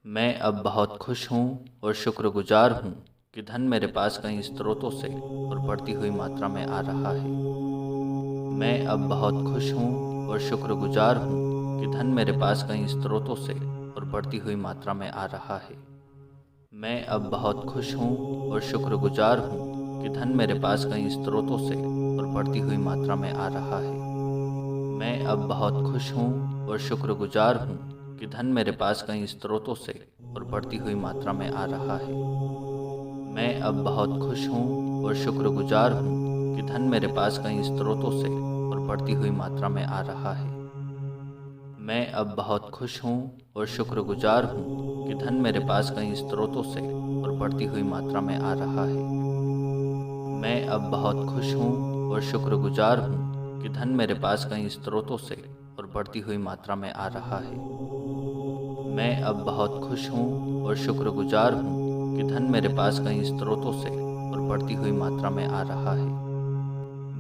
मैं अब बहुत खुश हूँ और शुक्रगुजार हूँ कि धन मेरे पास कई स्रोतों से और बढ़ती हुई मात्रा में आ रहा है। मैं अब बहुत खुश हूँ और शुक्रगुजार हूँ कि धन मेरे पास कई स्रोतों से और बढ़ती हुई मात्रा में आ रहा है। मैं अब बहुत खुश हूँ और शुक्रगुजार हूँ कि धन मेरे पास कई स्रोतों से और बढ़ती हुई मात्रा में आ रहा है। मैं अब बहुत खुश हूँ और शुक्रगुजार हूँ कि धन मेरे पास कई स्रोतों से और बढ़ती हुई मात्रा में आ रहा है। मैं अब बहुत खुश हूँ और शुक्रगुजार हूँ कि धन मेरे पास कई स्रोतों से और बढ़ती हुई मात्रा में आ रहा है। मैं अब बहुत खुश हूँ और शुक्रगुजार हूँ कि धन मेरे पास कई स्रोतों से और बढ़ती हुई मात्रा में आ रहा है। मैं अब बहुत खुश हूँ और शुक्रगुजार हूँ कि धन मेरे पास कई स्रोतों से और बढ़ती हुई मात्रा में आ रहा है। मैं अब बहुत खुश हूँ और शुक्रगुजार हूँ कि धन मेरे पास कई स्रोतों से और बढ़ती हुई मात्रा में आ रहा है।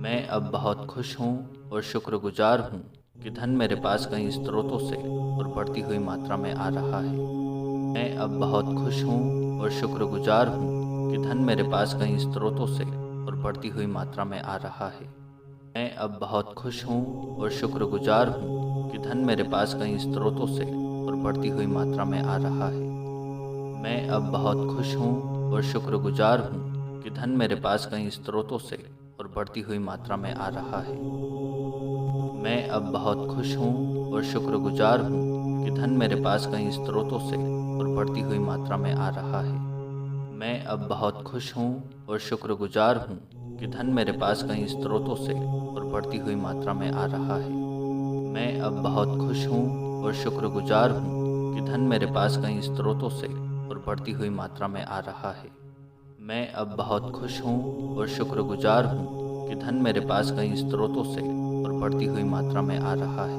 मैं अब बहुत खुश हूँ और शुक्रगुजार हूँ कि धन मेरे पास कई स्रोतों से और बढ़ती हुई मात्रा में आ रहा है। मैं अब बहुत खुश हूँ और शुक्रगुजार हूँ कि धन मेरे पास कई स्रोतों से और बढ़ती हुई मात्रा में आ रहा है। मैं अब बहुत खुश हूँ और शुक्रगुजार हूँ कि धन मेरे पास कई स्रोतों से और बढ़ती हुई मात्रा में आ रहा है। मैं अब बहुत खुश हूँ और शुक्रगुजार हूँ कि धन मेरे पास कई स्रोतों से और बढ़ती हुई मात्रा में आ रहा है। मैं अब बहुत खुश हूँ और शुक्रगुजार हूँ कि धन मेरे पास कई स्रोतों से और बढ़ती हुई मात्रा में आ रहा है। मैं अब बहुत खुश हूँ और शुक्रगुजार हूँ कि धन मेरे पास कई स्रोतों से और बढ़ती हुई मात्रा में आ रहा है। मैं अब बहुत खुश हूँ और शुक्रगुजार हूँ कि धन मेरे पास कई स्रोतों से और बढ़ती हुई मात्रा में आ रहा है। मैं अब बहुत खुश हूँ और शुक्रगुजार हूँ कि धन मेरे पास कई स्रोतों से और बढ़ती हुई मात्रा में आ रहा है।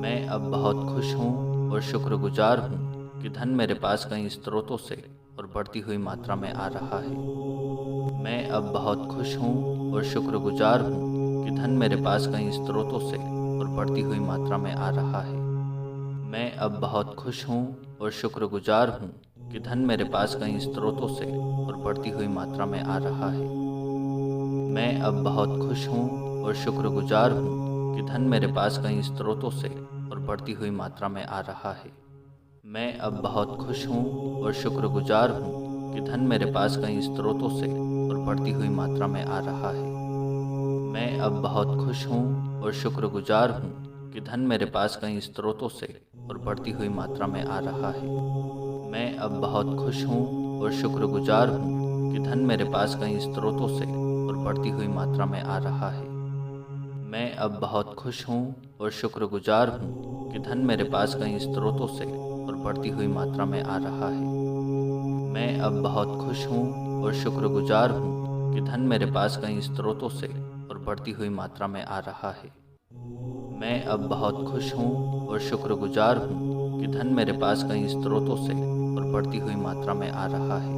मैं अब बहुत खुश हूँ और शुक्रगुजार हूँ कि धन मेरे पास कई स्रोतों से और बढ़ती हुई मात्रा में आ रहा है। मैं अब बहुत खुश हूँ और शुक्रगुजार हूँ कि धन मेरे पास कई स्रोतों से और बढ़ती हुई मात्रा में आ रहा है। मैं अब बहुत खुश हूँ और शुक्रगुजार हूँ कि धन मेरे पास कई स्रोतों से और बढ़ती हुई मात्रा में आ रहा है। मैं अब बहुत खुश हूँ और शुक्रगुजार हूँ कि धन मेरे पास कई स्रोतों से और बढ़ती हुई मात्रा में आ रहा है। मैं अब बहुत खुश हूँ और शुक्रगुजार हूँ कि धन मेरे पास कई स्रोतों से और बढ़ती हुई मात्रा में आ रहा है। मैं अब बहुत खुश हूँ और शुक्रगुजार हूँ कि धन मेरे पास कई स्रोतों से और बढ़ती हुई मात्रा में आ रहा है। मैं अब बहुत खुश हूँ और शुक्रगुजार हूँ कि धन मेरे पास कई स्रोतों से और बढ़ती हुई मात्रा में आ रहा है। मैं अब बहुत खुश हूँ और शुक्रगुजार हूँ कि धन मेरे पास कई स्रोतों से और बढ़ती हुई मात्रा में आ रहा है। मैं अब बहुत खुश हूँ और शुक्रगुजार हूँ कि धन मेरे पास कई स्रोतों से और बढ़ती हुई मात्रा में आ रहा है। मैं अब बहुत खुश हूँ और शुक्रगुजार हूँ कि धन मेरे पास कई स्रोतों से और बढ़ती हुई मात्रा में आ रहा है।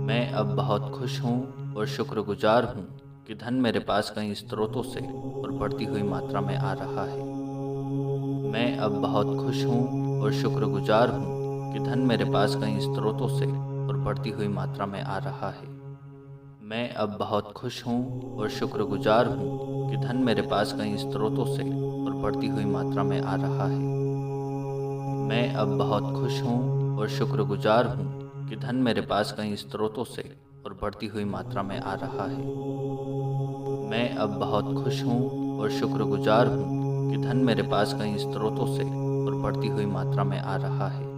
मैं अब बहुत खुश हूँ और शुक्रगुजार हूँ कि धन मेरे पास कई स्रोतों से और बढ़ती हुई मात्रा में आ रहा है। मैं अब बहुत खुश हूँ और शुक्रगुजार हूँ कि धन मेरे पास कई स्रोतों से और बढ़ती हुई मात्रा में आ रहा है। मैं अब बहुत खुश हूँ और शुक्रगुजार हूँ कि धन मेरे पास कई स्रोतों से और बढ़ती हुई मात्रा में आ रहा है। मैं अब बहुत खुश हूँ और शुक्रगुजार हूँ कि धन मेरे पास कई स्रोतों से और बढ़ती हुई मात्रा में आ रहा है। मैं अब बहुत खुश हूँ और शुक्रगुजार हूँ कि धन मेरे पास कई स्रोतों से और बढ़ती हुई मात्रा में आ रहा है।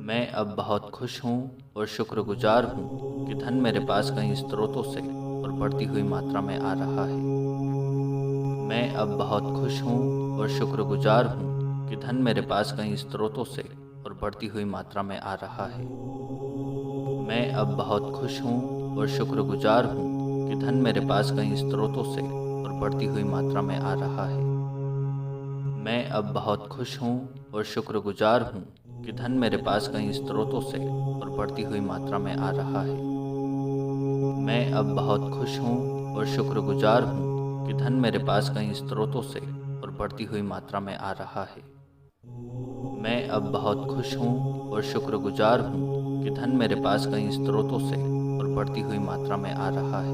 मैं अब बहुत खुश हूँ और शुक्रगुजार हूँ कि धन मेरे पास कई स्रोतों से और बढ़ती हुई मात्रा में आ रहा है। मैं अब बहुत खुश हूँ और शुक्रगुजार हूँ कि धन मेरे पास कई स्रोतों से और बढ़ती हुई मात्रा में आ रहा है। मैं अब बहुत खुश हूँ और शुक्रगुजार हूँ कि धन मेरे पास कई स्रोतों से और बढ़ती हुई मात्रा में आ रहा है। मैं अब बहुत खुश हूँ और शुक्रगुजार हूँ कि धन मेरे पास कई स्रोतों से और बढ़ती हुई मात्रा में आ रहा है। मैं अब बहुत खुश हूँ और शुक्रगुजार हूँ कि धन मेरे पास कई स्रोतों से और बढ़ती हुई मात्रा में आ रहा है। मैं अब बहुत खुश हूँ और शुक्रगुजार हूँ कि धन मेरे पास कई स्रोतों से और बढ़ती हुई मात्रा में आ रहा है।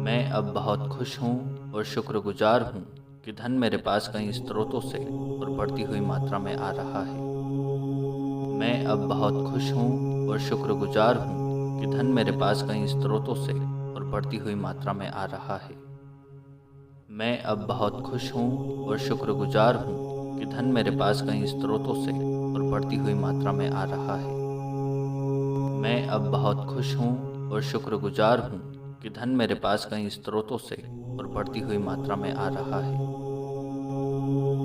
मैं अब बहुत खुश हूँ और शुक्रगुजार हूँ कि धन मेरे पास कई स्रोतों से और बढ़ती हुई मात्रा में आ रहा है। मैं अब बहुत खुश हूँ और शुक्रगुजार हूँ कि धन मेरे पास कई स्रोतों से और बढ़ती हुई मात्रा में आ रहा है। मैं अब बहुत खुश हूँ और शुक्रगुजार हूँ कि धन मेरे पास कई स्रोतों से और बढ़ती हुई मात्रा में आ रहा है। मैं अब बहुत खुश हूँ और शुक्रगुजार हूँ कि धन मेरे पास कई स्रोतों से और बढ़ती हुई मात्रा में आ रहा है।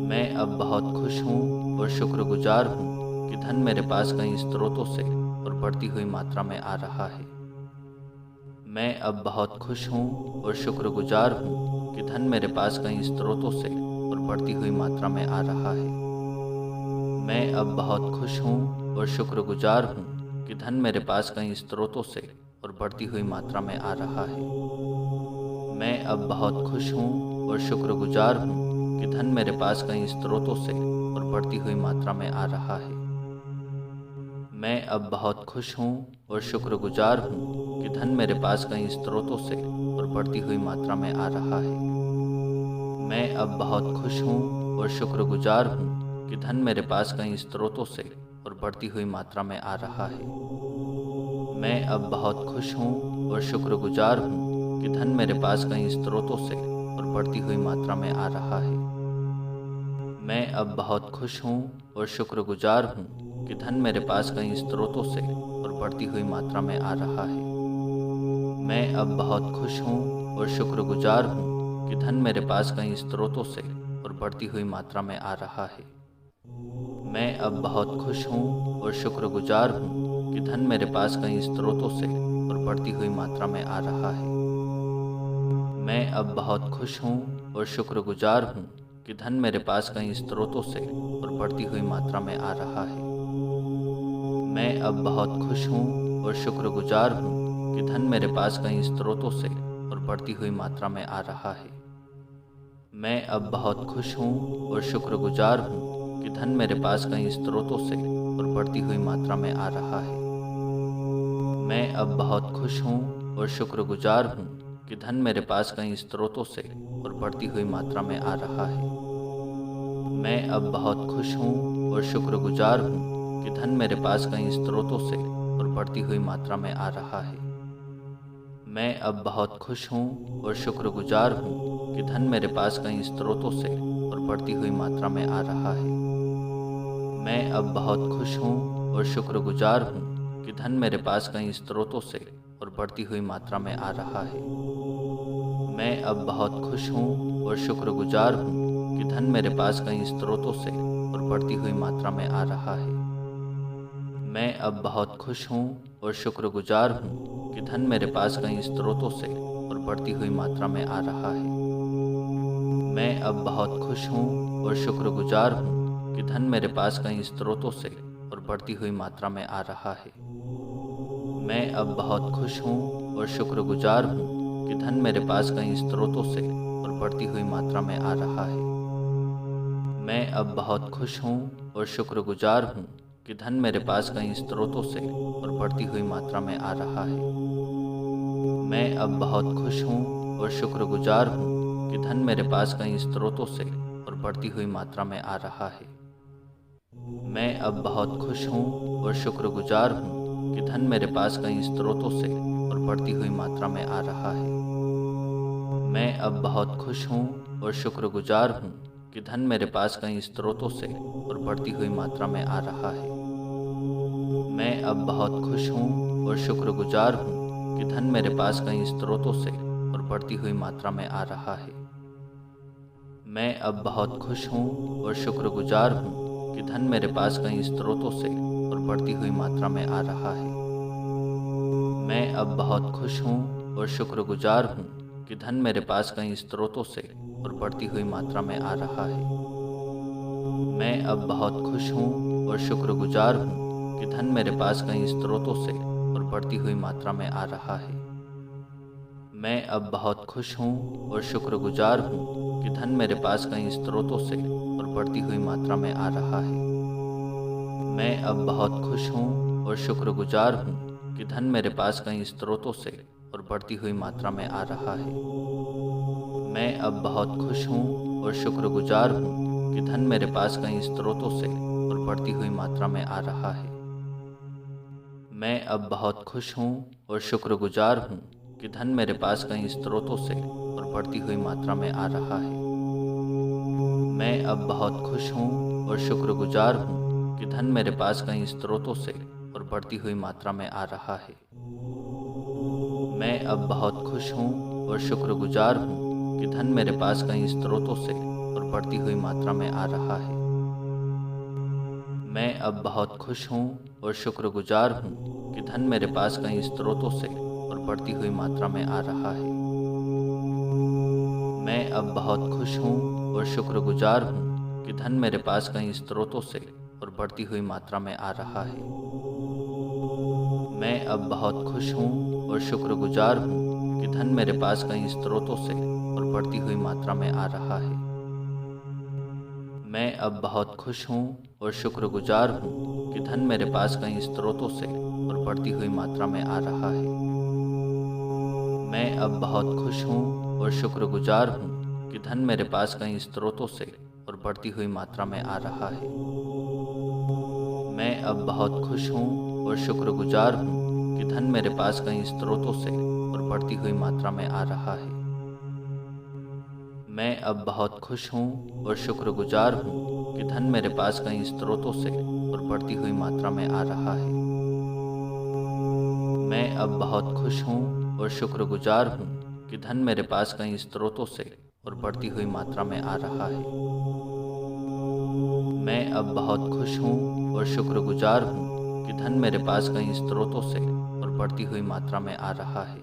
मैं अब बहुत खुश हूँ और शुक्रगुजार हूँ कि धन मेरे पास कई स्रोतों से और बढ़ती हुई मात्रा में आ रहा है। मैं अब बहुत खुश हूँ और शुक्रगुजार हूँ कि धन मेरे पास कई स्रोतों से और बढ़ती हुई मात्रा में आ रहा है। मैं अब बहुत खुश हूँ और शुक्रगुजार हूँ कि धन मेरे पास कई स्रोतों से और बढ़ती हुई मात्रा में आ रहा है। मैं अब बहुत खुश हूँ और शुक्रगुजार हूँ कि धन मेरे पास कई स्रोतों से और बढ़ती हुई मात्रा में आ रहा है। मैं अब बहुत खुश हूँ और शुक्रगुजार हूँ कि धन मेरे पास कई स्रोतों से और बढ़ती हुई मात्रा में आ रहा है। मैं अब बहुत खुश हूँ और शुक्रगुजार हूँ कि धन मेरे पास कई स्रोतों से और बढ़ती हुई मात्रा में आ रहा है। मैं अब बहुत खुश हूँ और शुक्रगुजार हूँ कि धन मेरे पास कई स्रोतों से और बढ़ती हुई मात्रा में आ रहा है। मैं अब बहुत खुश हूँ और शुक्रगुजार हूँ कि धन मेरे पास कई स्रोतों से और बढ़ती हुई मात्रा में आ रहा है। मैं अब बहुत खुश हूँ और शुक्रगुजार हूँ कि धन मेरे पास कई स्रोतों से और बढ़ती हुई मात्रा में आ रहा है। मैं अब बहुत खुश हूँ और शुक्रगुजार हूँ कि धन मेरे पास कई स्रोतों से और बढ़ती हुई मात्रा में आ रहा है। मैं अब बहुत खुश हूँ और शुक्रगुजार हूँ कि धन मेरे पास कई स्रोतों से और बढ़ती हुई मात्रा में आ रहा है। मैं अब बहुत खुश हूँ और शुक्रगुजार हूँ कि धन मेरे पास कई स्रोतों से और बढ़ती हुई मात्रा में आ रहा है। मैं अब बहुत खुश हूँ और शुक्रगुजार हूँ कि धन मेरे पास कई स्रोतों से और बढ़ती हुई मात्रा में आ रहा है। मैं अब बहुत खुश हूँ और शुक्रगुजार हूँ कि धन मेरे पास कई स्रोतों से और बढ़ती हुई मात्रा में आ रहा है। मैं अब बहुत खुश हूँ और शुक्रगुजार हूँ कि धन मेरे पास कई स्रोतों से और बढ़ती हुई मात्रा में आ रहा है। मैं अब बहुत खुश हूँ और शुक्रगुजार हूँ कि धन मेरे पास कई स्रोतों से और बढ़ती हुई मात्रा में आ रहा है। मैं अब बहुत खुश हूँ और शुक्रगुजार हूँ कि धन मेरे पास कई स्रोतों से और बढ़ती हुई मात्रा में आ रहा है। मैं अब बहुत खुश हूँ और शुक्रगुजार हूँ कि धन मेरे पास कई स्रोतों से और बढ़ती हुई मात्रा में आ रहा है। मैं अब बहुत खुश हूँ और शुक्रगुजार हूँ कि धन मेरे पास कई स्रोतों से और बढ़ती हुई मात्रा में आ रहा है। मैं अब बहुत खुश हूँ और शुक्रगुजार हूँ कि धन मेरे पास कई स्रोतों से और बढ़ती हुई मात्रा में आ रहा है। मैं अब बहुत खुश हूँ और शुक्रगुजार हूँ कि धन मेरे पास कई स्रोतों से और बढ़ती हुई मात्रा में आ रहा है। मैं अब बहुत खुश हूँ और शुक्रगुजार हूँ कि धन मेरे पास कई स्रोतों से और बढ़ती हुई मात्रा में आ रहा है। मैं अब बहुत खुश हूँ और शुक्रगुजार हूँ कि धन मेरे पास कई स्रोतों से और बढ़ती हुई मात्रा में आ रहा है। मैं अब बहुत खुश हूँ और शुक्रगुजार हूँ कि धन मेरे पास कई स्रोतों से और बढ़ती हुई मात्रा में आ रहा है। मैं अब बहुत खुश हूँ और शुक्रगुजार हूँ कि धन मेरे पास कई स्रोतों से और बढ़ती हुई मात्रा में आ रहा है। मैं अब बहुत खुश हूँ और शुक्रगुजार हूँ कि धन मेरे पास कई स्रोतों से और बढ़ती हुई मात्रा में आ रहा है। मैं अब बहुत खुश हूँ और शुक्रगुजार हूँ कि धन मेरे पास कई स्रोतों से और बढ़ती हुई मात्रा में आ रहा है। मैं अब बहुत खुश हूँ और शुक्रगुजार हूँ कि धन मेरे पास कई स्रोतों से और बढ़ती हुई मात्रा में आ रहा है। मैं अब बहुत खुश हूँ और शुक्रगुजार हूँ कि धन मेरे पास कई स्रोतों से और बढ़ती हुई मात्रा में आ रहा है। मैं अब बहुत खुश हूँ और शुक्रगुजार हूँ कि धन मेरे पास कई स्रोतों से और बढ़ती हुई मात्रा में आ रहा है। मैं अब बहुत खुश हूँ और शुक्रगुजार हूँ कि धन मेरे पास कई स्रोतों से और बढ़ती हुई मात्रा में आ रहा है। मैं अब बहुत खुश हूँ और शुक्रगुजार हूँ कि धन मेरे पास कई स्रोतों से और बढ़ती हुई मात्रा में आ रहा है। मैं अब बहुत खुश हूँ और शुक्रगुजार हूँ कि धन मेरे पास कई स्रोतों से और बढ़ती हुई मात्रा में आ रहा है। मैं अब बहुत खुश हूँ और शुक्रगुजार हूँ कि धन मेरे पास कई स्रोतों से और बढ़ती हुई मात्रा में आ रहा है। मैं अब बहुत खुश हूँ और शुक्रगुजार हूँ कि धन मेरे पास कई स्रोतों से और बढ़ती हुई मात्रा में आ रहा है। मैं अब बहुत खुश हूँ और शुक्रगुजार हूँ कि धन मेरे पास कई स्रोतों से और बढ़ती हुई मात्रा में आ रहा है। मैं अब बहुत खुश हूँ और शुक्रगुजार हूँ कि धन मेरे पास कई स्रोतों से और बढ़ती हुई मात्रा में आ रहा है। मैं अब बहुत खुश हूँ और शुक्रगुजार हूँ कि धन मेरे पास कई स्रोतों से और बढ़ती हुई मात्रा में आ रहा है। मैं अब बहुत खुश हूँ और शुक्रगुजार हूँ कि धन मेरे पास कई स्रोतों से और बढ़ती हुई मात्रा में आ रहा है। मैं अब बहुत खुश हूँ और शुक्रगुजार हूँ कि धन मेरे पास कई स्रोतों से और बढ़ती हुई मात्रा में आ रहा है। मैं अब बहुत खुश हूँ और शुक्रगुजार हूँ कि धन मेरे पास कई स्रोतों से और बढ़ती हुई मात्रा में आ रहा है। मैं अब बहुत खुश हूँ और शुक्रगुजार हूँ कि धन मेरे पास कई स्रोतों से और बढ़ती हुई मात्रा में आ रहा है। मैं अब बहुत खुश हूँ और शुक्रगुजार हूँ कि धन मेरे पास कई स्रोतों से और बढ़ती हुई मात्रा में आ रहा है। मैं अब बहुत खुश हूँ और शुक्रगुजार हूँ कि धन मेरे पास कई स्रोतों से और बढ़ती हुई मात्रा में आ रहा है।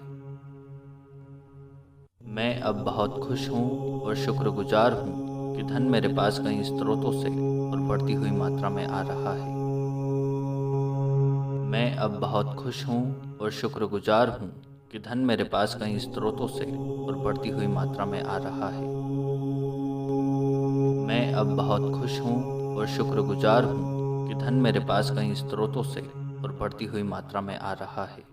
मैं अब बहुत खुश हूँ और शुक्रगुजार हूँ कि धन मेरे पास कई स्रोतों से और बढ़ती हुई मात्रा में आ रहा है। मैं अब बहुत खुश हूँ और शुक्रगुजार हूँ कि धन मेरे पास कई स्रोतों से और बढ़ती हुई मात्रा में आ रहा है। मैं अब बहुत खुश हूँ और शुक्रगुजार हूँ कि धन मेरे पास कई स्रोतों से और बढ़ती हुई मात्रा में आ रहा है।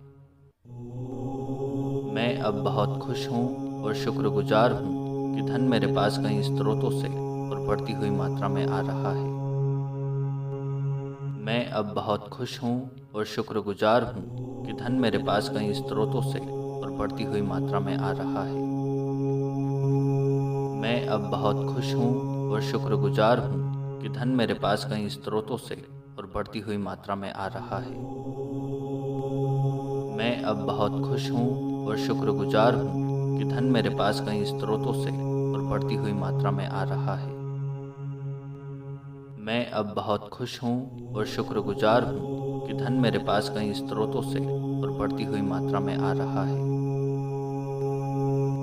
मैं अब बहुत खुश हूँ और शुक्रगुजार हूँ कि धन मेरे पास कई स्रोतों से और बढ़ती हुई मात्रा में आ रहा है। मैं अब बहुत खुश हूँ और शुक्रगुजार हूँ कि धन मेरे पास कई स्रोतों से और बढ़ती हुई मात्रा में आ रहा है। मैं अब बहुत खुश हूँ और शुक्रगुजार हूँ कि धन मेरे पास कई स्रोतों से और बढ़ती हुई मात्रा में आ रहा है। मैं अब बहुत खुश हूँ और शुक्रगुजार हूँ कि धन मेरे पास कई स्रोतों से और बढ़ती हुई मात्रा में आ रहा है। मैं अब बहुत खुश हूँ और शुक्रगुजार हूँ कि धन मेरे पास कई स्रोतों से और बढ़ती हुई मात्रा में आ रहा है।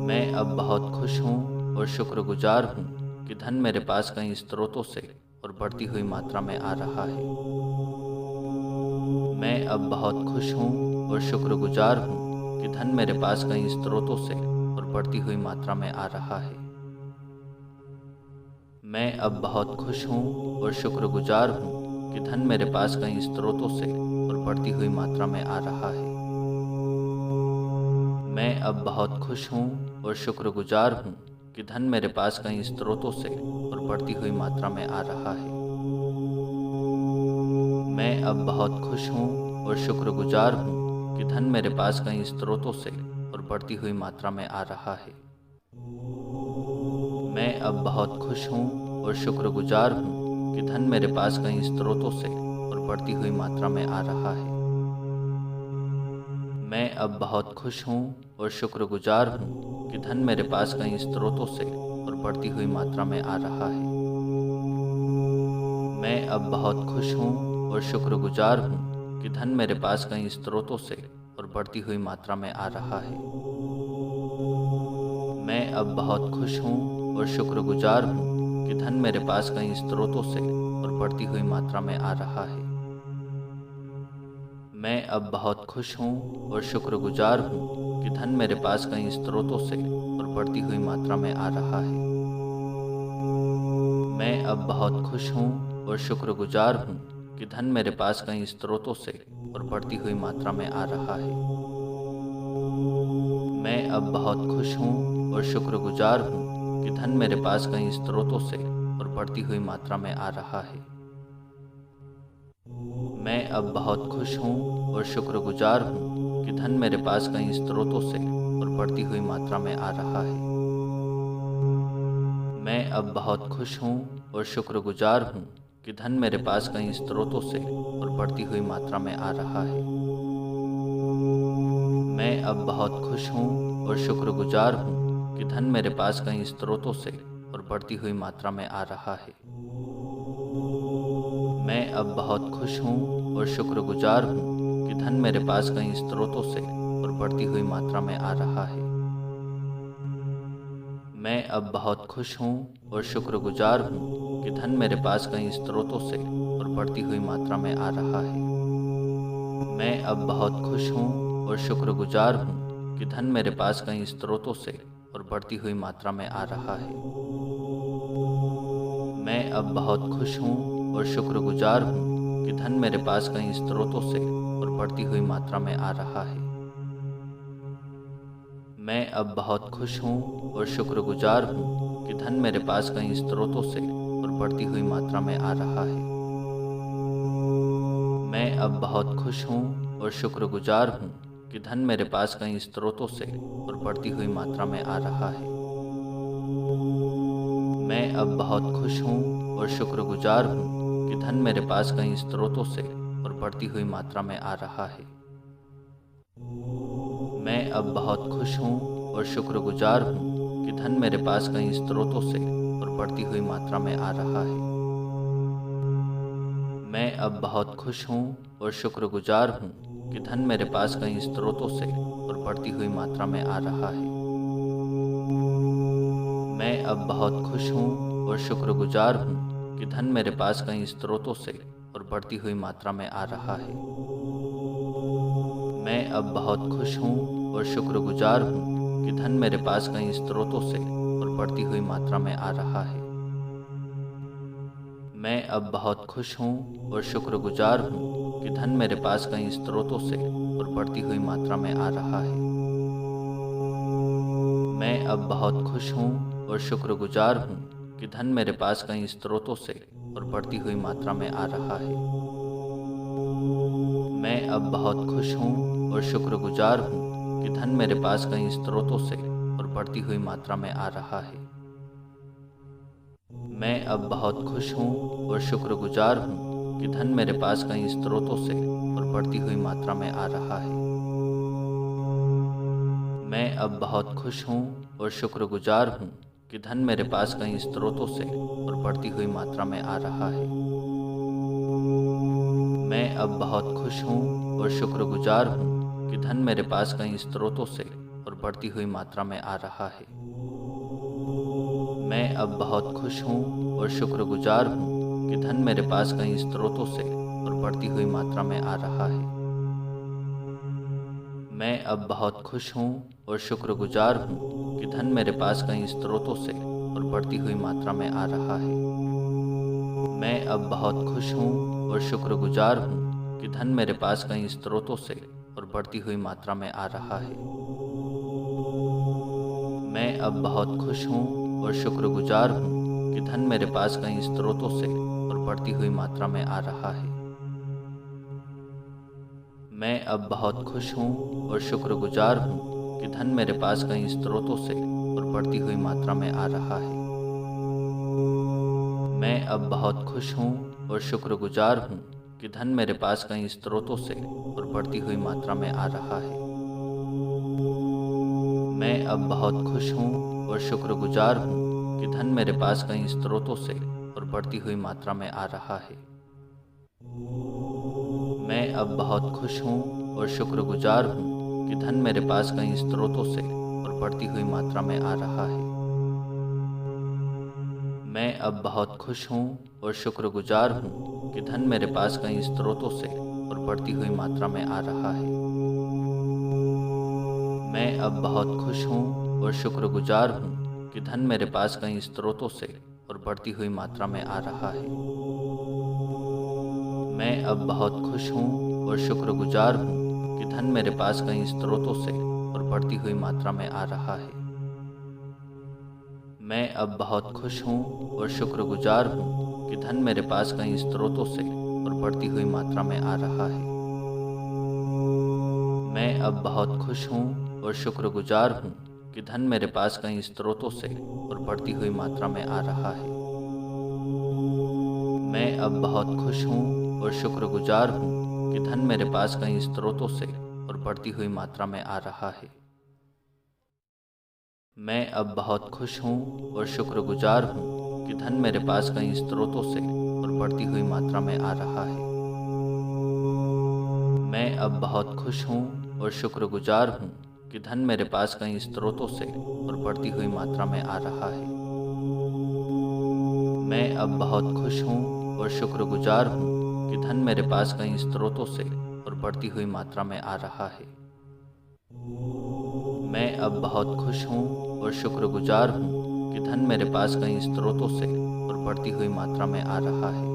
मैं अब बहुत खुश हूँ और शुक्रगुजार हूँ कि धन मेरे पास कई स्रोतों से और बढ़ती हुई मात्रा में आ रहा है। मैं अब बहुत खुश हूँ और शुक्रगुजार हूँ कि धन मेरे पास कई स्रोतों से और बढ़ती हुई मात्रा में आ रहा है। मैं अब बहुत खुश हूँ और शुक्रगुजार हूँ कि धन मेरे पास कई स्रोतों से और बढ़ती हुई मात्रा में आ रहा है। मैं अब बहुत खुश हूँ और शुक्रगुजार हूँ कि धन मेरे पास कई स्रोतों से और बढ़ती हुई मात्रा में आ रहा है। मैं अब बहुत खुश हूँ और शुक्रगुजार हूँ कि धन मेरे पास कई स्रोतों से और बढ़ती हुई मात्रा में आ रहा है। मैं अब बहुत खुश हूँ और शुक्रगुजार हूँ कि धन मेरे पास कई स्रोतों से और बढ़ती हुई मात्रा में आ रहा है। मैं अब बहुत खुश हूँ और शुक्रगुजार हूँ कि धन मेरे पास कई स्रोतों से और बढ़ती हुई मात्रा में आ रहा है। मैं अब बहुत खुश हूँ और शुक्रगुजार हूँ कि धन मेरे पास कई स्रोतों से और बढ़ती हुई मात्रा में आ रहा है। मैं अब बहुत खुश हूँ और शुक्रगुजार हूँ कि धन मेरे पास कई स्रोतों से और बढ़ती हुई मात्रा में आ रहा है। मैं अब बहुत खुश हूँ और शुक्रगुजार हूँ कि धन मेरे पास कई स्रोतों से और बढ़ती हुई मात्रा में आ रहा है। मैं अब बहुत खुश हूँ और शुक्रगुजार हूँ कि धन मेरे पास कई स्रोतों से और बढ़ती हुई मात्रा में आ रहा है। मैं अब बहुत खुश हूँ और शुक्रगुजार हूँ कि धन मेरे पास कई स्रोतों से और बढ़ती हुई मात्रा में आ रहा है। मैं अब बहुत खुश हूँ और शुक्रगुजार हूँ कि धन मेरे पास कई स्रोतों से और बढ़ती हुई मात्रा में आ रहा है। मैं अब बहुत खुश हूँ और शुक्रगुजार हूँ कि धन मेरे पास कई स्रोतों से और बढ़ती हुई मात्रा में आ रहा है। मैं अब बहुत खुश हूँ और शुक्रगुजार हूँ कि धन मेरे पास कई स्रोतों से और बढ़ती हुई मात्रा में आ रहा है। मैं अब बहुत खुश हूँ और शुक्रगुजार हूँ कि धन मेरे पास कई स्रोतों से और बढ़ती हुई मात्रा में आ रहा है। मैं अब बहुत खुश हूँ और शुक्रगुजार हूँ कि धन मेरे पास कई स्रोतों से और बढ़ती हुई मात्रा में आ रहा है। मैं अब बहुत खुश हूँ और शुक्रगुजार हूँ कि धन मेरे पास कई स्रोतों से और बढ़ती हुई मात्रा में आ रहा है। मैं अब बहुत खुश हूँ और शुक्रगुजार हूँ कि धन मेरे पास कई स्रोतों से और बढ़ती हुई मात्रा में आ रहा है। मैं अब बहुत खुश हूँ और शुक्रगुजार हूँ कि धन मेरे पास कई स्रोतों से और बढ़ती हुई मात्रा में आ रहा है। मैं अब बहुत खुश हूँ और शुक्रगुजार हूँ कि धन मेरे पास कई स्रोतों से और बढ़ती हुई मात्रा में आ रहा है। मैं अब बहुत खुश हूँ और शुक्रगुजार हूँ कि धन मेरे पास कई स्रोतों से और बढ़ती हुई मात्रा में आ रहा है। मैं अब बहुत खुश हूँ और शुक्रगुजार हूँ कि धन मेरे पास कई स्रोतों से और बढ़ती हुई मात्रा में आ रहा है। मैं अब बहुत खुश हूँ और शुक्रगुजार हूँ कि धन मेरे पास कई स्रोतों से और बढ़ती हुई मात्रा में आ रहा है। मैं अब बहुत खुश हूँ और शुक्रगुजार हूँ कि धन मेरे पास कई स्रोतों से और बढ़ती हुई मात्रा में आ रहा है। मैं अब बहुत खुश हूँ और शुक्रगुजार हूँ कि धन मेरे पास कई स्रोतों से और बढ़ती हुई मात्रा में आ रहा है। मैं अब बहुत खुश हूँ और शुक्रगुजार हूँ कि धन मेरे पास कई स्रोतों से और बढ़ती हुई मात्रा में आ रहा है। मैं अब बहुत खुश हूँ और शुक्रगुजार हूँ कि धन मेरे पास कई स्रोतों से और बढ़ती हुई मात्रा में आ रहा है। मैं अब बहुत खुश हूँ और शुक्रगुजार हूँ कि धन मेरे पास कई स्रोतों से और बढ़ती हुई मात्रा में आ रहा है। मैं अब बहुत खुश हूँ और शुक्रगुजार हूँ कि धन मेरे पास कई स्रोतों से और बढ़ती हुई मात्रा में आ रहा है। मैं अब बहुत खुश हूँ और शुक्रगुजार हूँ कि धन मेरे पास कई स्रोतों से और बढ़ती हुई मात्रा में आ रहा है। मैं अब बहुत खुश हूँ और शुक्रगुजार हूँ कि धन मेरे पास कई स्रोतों से और बढ़ती हुई मात्रा में आ रहा है। मैं अब बहुत खुश हूँ और शुक्रगुजार हूँ कि धन मेरे पास कई स्रोतों से और बढ़ती हुई मात्रा में आ रहा है। मैं अब बहुत खुश हूँ और शुक्रगुजार हूँ कि धन मेरे पास कई स्रोतों से और बढ़ती हुई मात्रा में आ रहा है। मैं अब बहुत खुश हूँ और शुक्रगुजार हूँ कि धन मेरे पास कई स्रोतों से और बढ़ती हुई मात्रा में आ रहा है। मैं अब बहुत खुश हूँ और शुक्रगुजार हूँ कि धन मेरे पास कई स्रोतों से और बढ़ती हुई मात्रा में आ रहा है। मैं अब बहुत खुश हूँ और शुक्रगुजार हूँ कि धन मेरे पास कई स्रोतों से और बढ़ती हुई मात्रा में आ रहा है। मैं अब बहुत खुश हूँ और शुक्रगुजार हूँ कि धन मेरे पास कई स्रोतों से और बढ़ती हुई मात्रा में आ रहा है। मैं अब बहुत खुश हूँ और शुक्रगुजार हूँ कि धन मेरे पास कई स्रोतों से और बढ़ती हुई मात्रा में आ रहा है। मैं अब बहुत खुश हूँ और शुक्रगुजार हूँ कि धन मेरे पास कई स्रोतों से और बढ़ती हुई मात्रा में आ रहा है। मैं अब बहुत खुश हूँ और शुक्रगुजार हूँ कि धन मेरे पास कई स्रोतों से और बढ़ती हुई मात्रा में आ रहा है। मैं अब बहुत खुश हूँ और शुक्रगुजार हूँ कि धन मेरे पास कई स्रोतों से और बढ़ती हुई मात्रा में आ रहा है। मैं अब बहुत खुश हूँ और शुक्रगुजार हूँ कि धन मेरे पास कई स्रोतों से और बढ़ती हुई मात्रा में आ रहा है। मैं अब बहुत खुश हूँ और शुक्रगुजार हूँ कि धन मेरे पास कई स्रोतों से और बढ़ती हुई मात्रा में आ रहा है। मैं अब बहुत खुश हूँ और शुक्रगुजार हूँ कि धन मेरे पास कई स्रोतों से और बढ़ती हुई मात्रा में आ रहा है। मैं अब बहुत खुश हूँ और शुक्रगुजार हूँ कि धन मेरे पास कई स्रोतों से और बढ़ती हुई मात्रा में आ रहा है। मैं अब बहुत खुश हूँ और शुक्रगुजार हूँ कि धन मेरे पास कई स्रोतों से और बढ़ती हुई मात्रा में आ रहा है। मैं अब बहुत खुश हूँ और शुक्रगुजार हूँ कि धन मेरे पास कई स्रोतों से और बढ़ती हुई मात्रा में आ रहा है। मैं अब बहुत खुश हूँ और शुक्रगुजार हूँ कि धन मेरे पास कई स्रोतों से और बढ़ती हुई मात्रा में आ रहा है। मैं अब बहुत खुश हूँ और शुक्रगुजार हूँ कि धन मेरे पास कई स्रोतों से और बढ़ती हुई मात्रा में आ रहा है।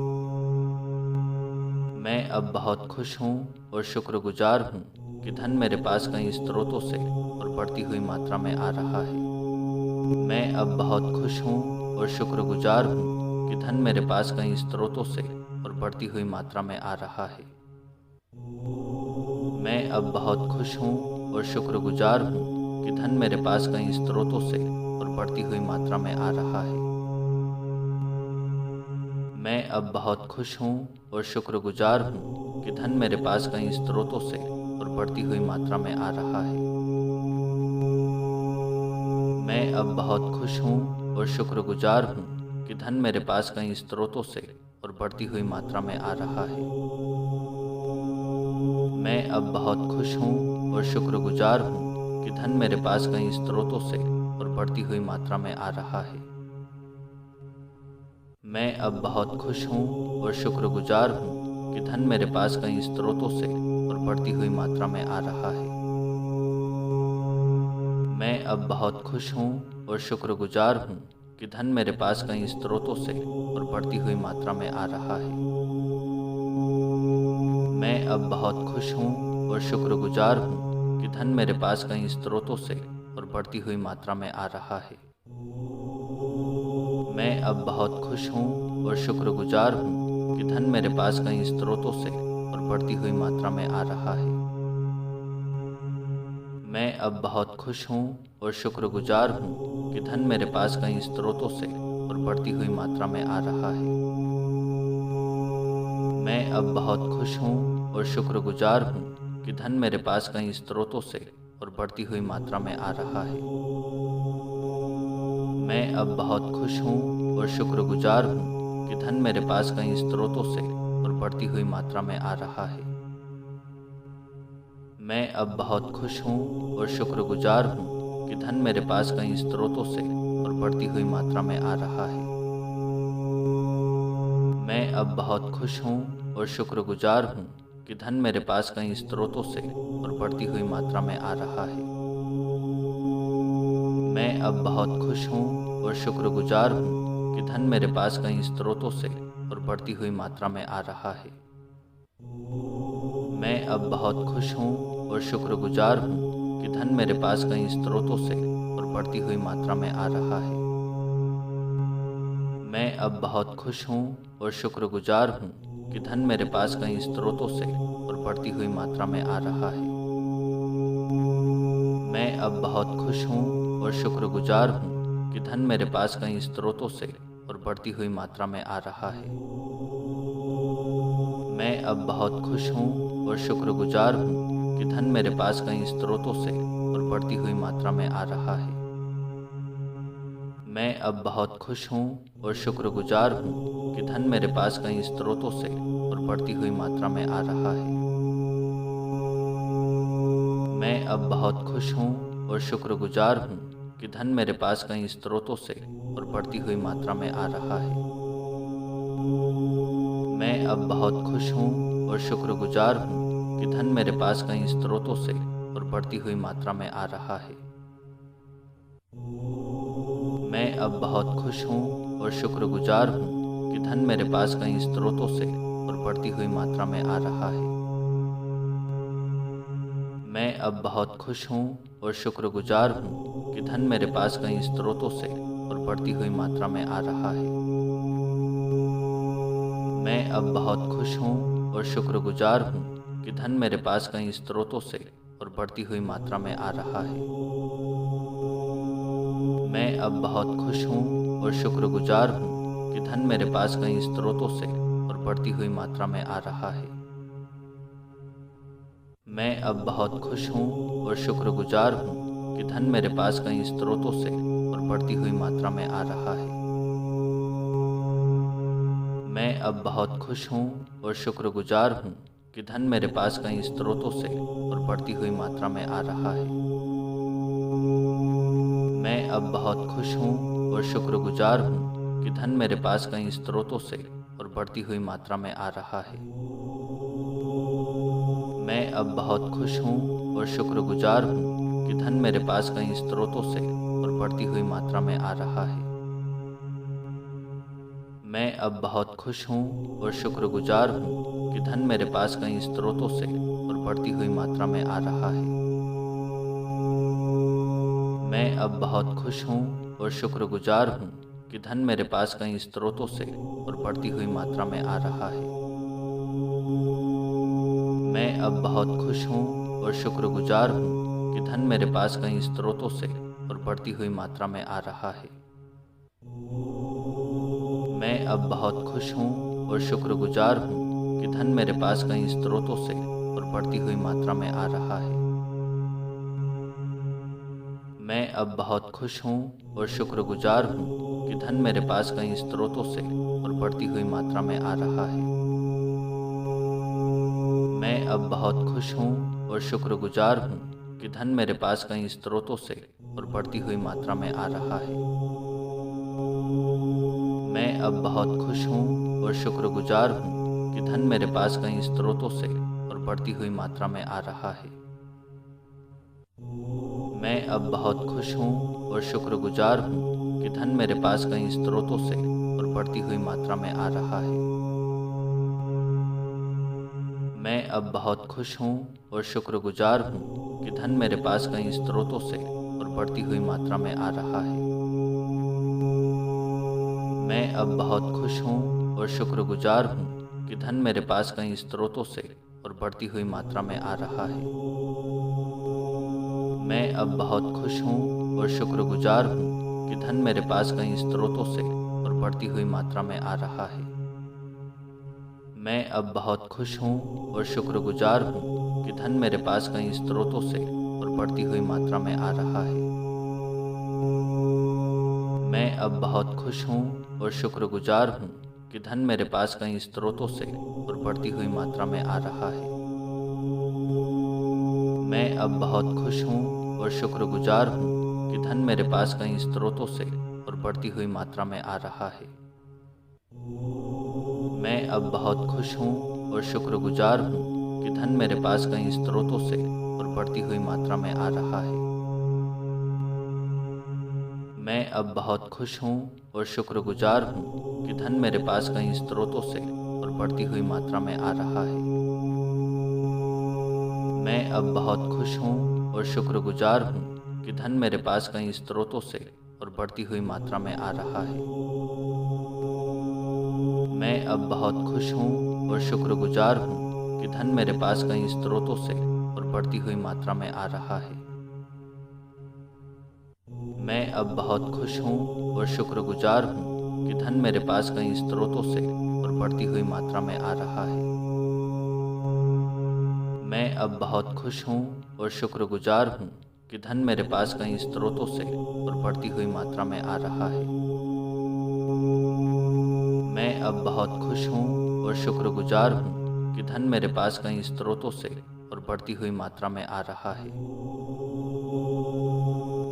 मैं अब बहुत खुश हूँ और शुक्रगुजार हूँ कि धन मेरे पास कई स्रोतों से और बढ़ती हुई मात्रा में आ रहा है। मैं अब बहुत खुश हूँ और शुक्रगुजार हूँ कि धन मेरे पास कई स्रोतों से और बढ़ती हुई मात्रा में आ रहा है। मैं अब बहुत खुश हूँ और शुक्रगुजार हूँ कि धन मेरे पास कई स्रोतों से और बढ़ती हुई मात्रा में आ रहा है। मैं अब बहुत खुश हूँ और शुक्रगुजार हूँ कि धन मेरे पास कई स्रोतों से और बढ़ती हुई मात्रा में आ रहा है। मैं अब बहुत खुश हूँ और शुक्रगुजार हूँ कि धन मेरे पास कई स्रोतों से और बढ़ती हुई मात्रा में आ रहा है। मैं अब बहुत खुश हूँ और शुक्रगुजार हूँ कि धन मेरे पास कई स्रोतों से और बढ़ती हुई मात्रा में आ रहा है। मैं अब बहुत खुश हूँ और शुक्रगुजार हूँ कि धन मेरे पास कई स्रोतों से और बढ़ती हुई मात्रा में आ रहा है। मैं अब बहुत खुश हूँ और शुक्रगुजार हूँ कि धन मेरे पास कई स्रोतों से और बढ़ती हुई मात्रा में आ रहा है। मैं अब बहुत खुश हूँ और शुक्रगुजार हूँ कि धन मेरे पास कई स्रोतों से और बढ़ती हुई मात्रा में आ रहा है। मैं अब बहुत खुश हूँ और शुक्रगुजार हूँ कि धन मेरे पास कई स्रोतों से और बढ़ती हुई मात्रा में आ रहा है। मैं अब बहुत खुश हूँ और शुक्रगुजार हूँ कि धन मेरे पास कई स्रोतों से और बढ़ती हुई मात्रा में आ रहा है। मैं अब बहुत खुश हूँ और शुक्रगुजार हूँ कि धन मेरे पास कई स्रोतों से और बढ़ती हुई मात्रा में आ रहा है। मैं अब बहुत खुश हूँ और शुक्रगुजार हूँ कि धन मेरे पास कई स्रोतों से और बढ़ती हुई मात्रा में आ रहा है। मैं अब बहुत खुश हूँ और शुक्रगुजार हूँ कि धन मेरे पास कई स्रोतों से और बढ़ती हुई मात्रा में आ रहा है। मैं अब बहुत खुश हूँ और शुक्रगुजार हूँ कि धन मेरे पास कई स्रोतों से और बढ़ती हुई मात्रा में आ रहा है। मैं अब बहुत खुश हूँ और शुक्रगुजार हूँ कि धन मेरे पास कई स्रोतों से और बढ़ती हुई मात्रा में आ रहा है। मैं अब बहुत खुश हूँ और शुक्रगुजार हूँ कि धन मेरे पास कई स्रोतों से और बढ़ती हुई मात्रा में आ रहा है। मैं अब बहुत खुश हूँ और शुक्रगुजार हूँ कि धन मेरे पास कई स्रोतों से और बढ़ती हुई मात्रा में आ रहा है। मैं अब बहुत खुश हूँ और शुक्रगुजार हूँ कि धन मेरे पास कई स्रोतों से और बढ़ती हुई मात्रा में आ रहा है। मैं अब बहुत खुश हूँ और शुक्रगुजार हूँ कि धन मेरे पास कई स्रोतों से और बढ़ती हुई मात्रा में आ रहा है। मैं अब बहुत खुश हूँ और शुक्रगुजार हूँ कि धन मेरे पास कई स्रोतों से और बढ़ती हुई मात्रा में आ रहा है। मैं अब बहुत खुश हूँ और शुक्रगुजार हूँ कि धन मेरे पास कई स्रोतों से और बढ़ती हुई मात्रा में आ रहा है। मैं अब बहुत खुश हूँ और शुक्रगुजार हूँ कि धन मेरे पास कई स्रोतों से और बढ़ती हुई मात्रा में आ रहा है। मैं अब बहुत खुश हूँ और शुक्रगुजार हूँ कि धन मेरे पास कई स्रोतों से और बढ़ती हुई मात्रा में आ रहा है। मैं अब बहुत खुश हूँ और शुक्रगुजार हूँ कि धन मेरे पास कई स्रोतों से और बढ़ती हुई मात्रा में आ रहा है। मैं अब बहुत खुश हूँ और शुक्रगुजार हूँ कि धन मेरे पास कई स्रोतों से और बढ़ती हुई मात्रा में आ रहा है। मैं अब बहुत खुश हूँ और शुक्रगुजार हूँ कि धन मेरे पास कई स्रोतों से और बढ़ती हुई मात्रा में आ रहा है। मैं अब बहुत खुश हूँ और शुक्रगुजार हूँ कि धन मेरे पास कई स्रोतों से और बढ़ती हुई मात्रा में आ रहा है। मैं अब बहुत खुश हूँ और शुक्रगुजार हूँ कि धन मेरे पास कई स्रोतों से और बढ़ती हुई मात्रा में आ रहा है। मैं अब बहुत खुश हूँ और शुक्रगुजार हूँ कि धन मेरे पास कई स्रोतों से और बढ़ती हुई मात्रा में आ रहा है। मैं अब बहुत खुश हूँ और शुक्रगुजार हूँ कि धन मेरे पास कई स्रोतों से और बढ़ती हुई मात्रा में आ रहा है। मैं अब बहुत खुश हूँ और शुक्रगुजार हूँ कि धन मेरे पास कई स्रोतों से और बढ़ती हुई मात्रा में आ रहा है। मैं अब बहुत खुश हूँ और शुक्रगुजार हूँ कि धन मेरे पास कई स्रोतों से और बढ़ती हुई मात्रा में आ रहा है। मैं अब बहुत खुश हूँ और शुक्रगुजार हूँ कि धन मेरे पास कई स्रोतों से और बढ़ती हुई मात्रा में आ रहा है। मैं अब बहुत खुश हूँ और शुक्रगुजार हूँ कि धन मेरे पास कई स्रोतों से और बढ़ती हुई मात्रा में आ रहा है। मैं अब बहुत खुश हूँ और शुक्रगुजार हूँ कि धन मेरे पास कई स्रोतों से और बढ़ती हुई मात्रा में आ रहा है। मैं अब बहुत खुश हूँ और शुक्रगुजार हूँ कि धन मेरे पास कई स्रोतों से और बढ़ती हुई मात्रा में आ रहा है। मैं अब बहुत खुश हूँ और शुक्रगुजार हूँ कि धन मेरे पास कई स्रोतों से और बढ़ती हुई मात्रा में आ रहा है। मैं अब बहुत खुश हूँ और शुक्रगुजार हूँ कि धन मेरे पास कई स्रोतों से और बढ़ती हुई मात्रा में आ रहा है। मैं अब बहुत खुश हूँ और शुक्रगुजार हूँ कि धन मेरे पास कई स्रोतों से और बढ़ती हुई मात्रा में आ रहा है। मैं अब बहुत खुश हूँ और शुक्रगुजार हूँ कि धन मेरे पास कई स्रोतों से और बढ़ती हुई मात्रा में आ रहा है। मैं अब बहुत खुश हूँ और शुक्रगुजार हूँ कि धन मेरे पास कई स्रोतों से और बढ़ती हुई मात्रा में आ रहा है। मैं अब बहुत खुश हूँ और शुक्रगुजार हूँ कि धन मेरे पास कई स्रोतों से और बढ़ती हुई मात्रा में आ रहा है। मैं अब बहुत खुश हूँ और शुक्रगुजार हूँ कि धन मेरे पास कई स्रोतों से और बढ़ती हुई मात्रा में आ रहा है। मैं अब बहुत खुश हूँ और शुक्रगुजार हूँ कि धन मेरे पास कई स्रोतों से और बढ़ती हुई मात्रा में आ रहा है। मैं अब बहुत खुश हूँ और शुक्रगुजार हूँ कि धन मेरे पास कई स्रोतों से और बढ़ती हुई मात्रा में आ रहा है। मैं अब बहुत खुश हूँ और शुक्रगुजार हूँ कि धन मेरे पास कई स्रोतों से और बढ़ती हुई मात्रा में आ रहा है। मैं अब बहुत खुश हूँ और शुक्रगुजार हूँ कि धन मेरे पास कई स्रोतों से और बढ़ती हुई मात्रा में आ रहा है। मैं अब बहुत खुश हूँ और शुक्रगुजार हूँ कि धन मेरे पास कई स्रोतों से और बढ़ती हुई मात्रा में आ रहा है। मैं अब बहुत खुश हूँ और शुक्रगुजार हूँ कि धन मेरे पास कई स्रोतों से और बढ़ती हुई मात्रा में आ रहा है। मैं अब बहुत खुश हूँ और शुक्रगुजार हूँ कि धन मेरे पास कई स्रोतों से और बढ़ती हुई मात्रा में आ रहा है। मैं अब बहुत खुश हूँ और शुक्रगुजार हूँ कि धन मेरे पास कई स्रोतों से और बढ़ती हुई मात्रा में आ रहा है।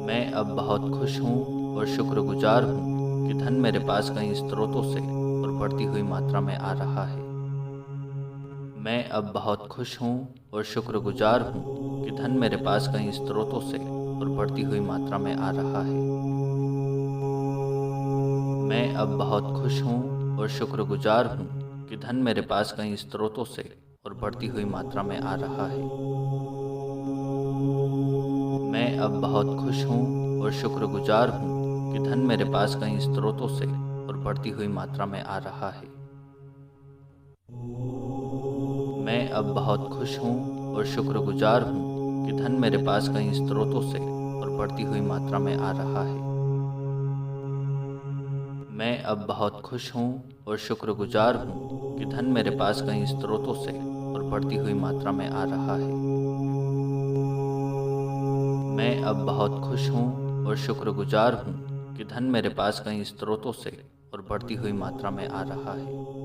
मैं अब बहुत खुश हूँ और शुक्रगुजार हूँ कि धन मेरे पास कई स्रोतों से और बढ़ती हुई मात्रा में आ रहा है। मैं अब बहुत खुश हूँ और शुक्रगुजार हूँ कि धन मेरे पास कई स्रोतों से और बढ़ती हुई मात्रा में आ रहा है। मैं अब बहुत खुश हूँ और शुक्रगुजार हूँ कि धन मेरे पास कई स्रोतों से और बढ़ती हुई मात्रा में आ रहा है। मैं अब बहुत खुश हूँ और शुक्रगुजार हूँ कि धन मेरे पास कई स्रोतों से और बढ़ती हुई मात्रा में आ रहा है। मैं अब बहुत खुश हूँ और शुक्रगुजार हूँ कि धन मेरे पास कई स्रोतों से और बढ़ती हुई मात्रा में आ रहा है। मैं अब बहुत खुश हूँ और शुक्रगुजार हूँ कि धन मेरे पास कई स्रोतों से और बढ़ती हुई मात्रा में आ रहा है। मैं अब बहुत खुश हूँ और शुक्रगुजार हूँ कि धन मेरे पास कई स्रोतों से और बढ़ती हुई मात्रा में आ रहा है।